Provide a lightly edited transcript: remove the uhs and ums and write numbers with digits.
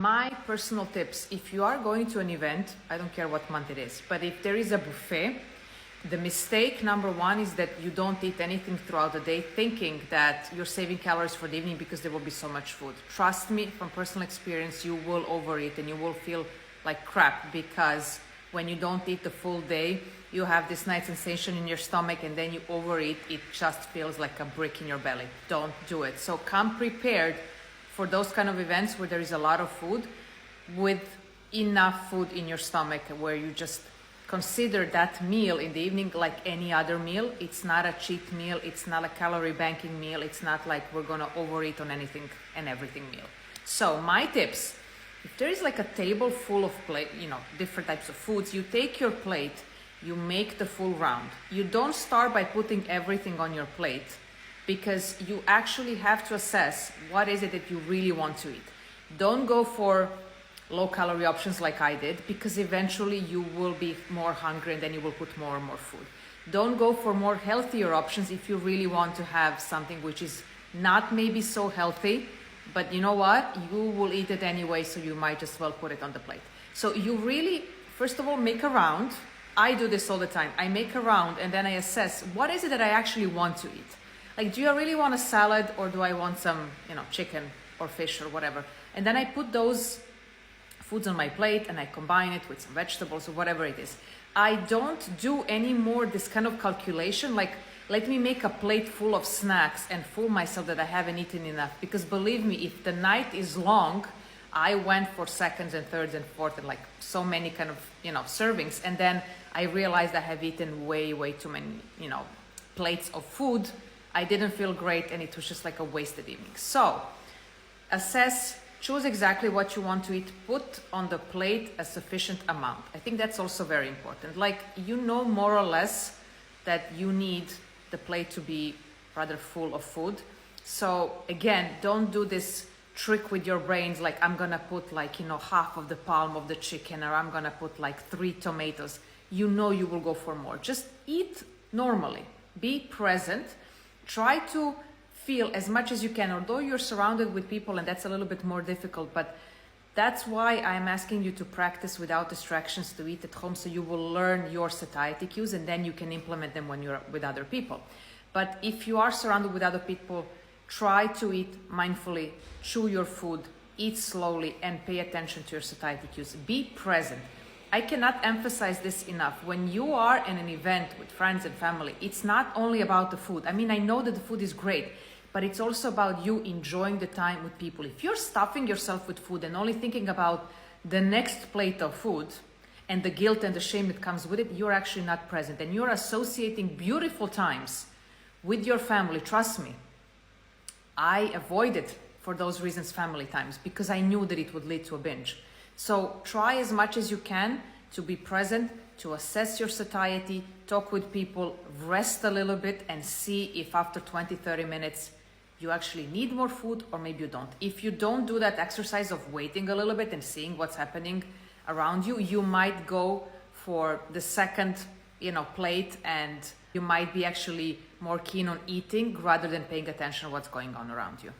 My personal tips, if you are going to an event, I don't care what month it is, but if there is a buffet, the mistake number one is that you don't eat anything throughout the day thinking that you're saving calories for the evening because there will be so much food. Trust me, from personal experience, you will overeat and you will feel like crap because when you don't eat the full day, you have this nice sensation in your stomach and then you overeat, it just feels like a brick in your belly. Don't do it. So come prepared for those kind of events where there is a lot of food, with enough food in your stomach, where you just consider that meal in the evening like any other meal. It's not a cheat meal. It's not a calorie banking meal. It's not like we're going to overeat on anything and everything meal. So my tips, if there is like a table full of different types of foods, you take your plate, you make the full round. You don't start by putting everything on your plate, because you actually have to assess what is it that you really want to eat. Don't go for low calorie options like I did, because eventually you will be more hungry and then you will put more and more food. Don't go for more healthier options if you really want to have something which is not maybe so healthy, but you know what? You will eat it anyway, so you might just well put it on the plate. So you really, first of all, make a round. I do this all the time. I make a round and then I assess what is it that I actually want to eat. Like, do I really want a salad, or do I want some, chicken or fish or whatever? And then I put those foods on my plate and I combine it with some vegetables or whatever it is. I don't do any more this kind of calculation, like, let me make a plate full of snacks and fool myself that I haven't eaten enough. Because believe me, if the night is long, I went for seconds and thirds and fourths and like so many kind of, servings. And then I realized I have eaten way, way too many, plates of food. I didn't feel great and it was just like a wasted evening. So assess, choose exactly what you want to eat, put on the plate a sufficient amount. I think that's also very important. Like, more or less that you need the plate to be rather full of food. So again, don't do this trick with your brains, like I'm gonna put half of the palm of the chicken, or I'm gonna put 3 tomatoes. You will go for more. Just eat normally, be present. Try to feel as much as you can, although you're surrounded with people and that's a little bit more difficult, but that's why I'm asking you to practice without distractions, to eat at home, so you will learn your satiety cues and then you can implement them when you're with other people. But if you are surrounded with other people, try to eat mindfully, chew your food, eat slowly, and pay attention to your satiety cues. Be present. I cannot emphasize this enough. When you are in an event with friends and family, it's not only about the food. I mean, I know that the food is great, but it's also about you enjoying the time with people. If you're stuffing yourself with food and only thinking about the next plate of food and the guilt and the shame that comes with it, you're actually not present. And you're associating beautiful times with your family. Trust me, I avoided, for those reasons, family times, because I knew that it would lead to a binge. So try as much as you can to be present, to assess your satiety, talk with people, rest a little bit, and see if after 20-30 minutes you actually need more food, or maybe you don't. If you don't do that exercise of waiting a little bit and seeing what's happening around you, you might go for the second plate, and you might be actually more keen on eating rather than paying attention to what's going on around you.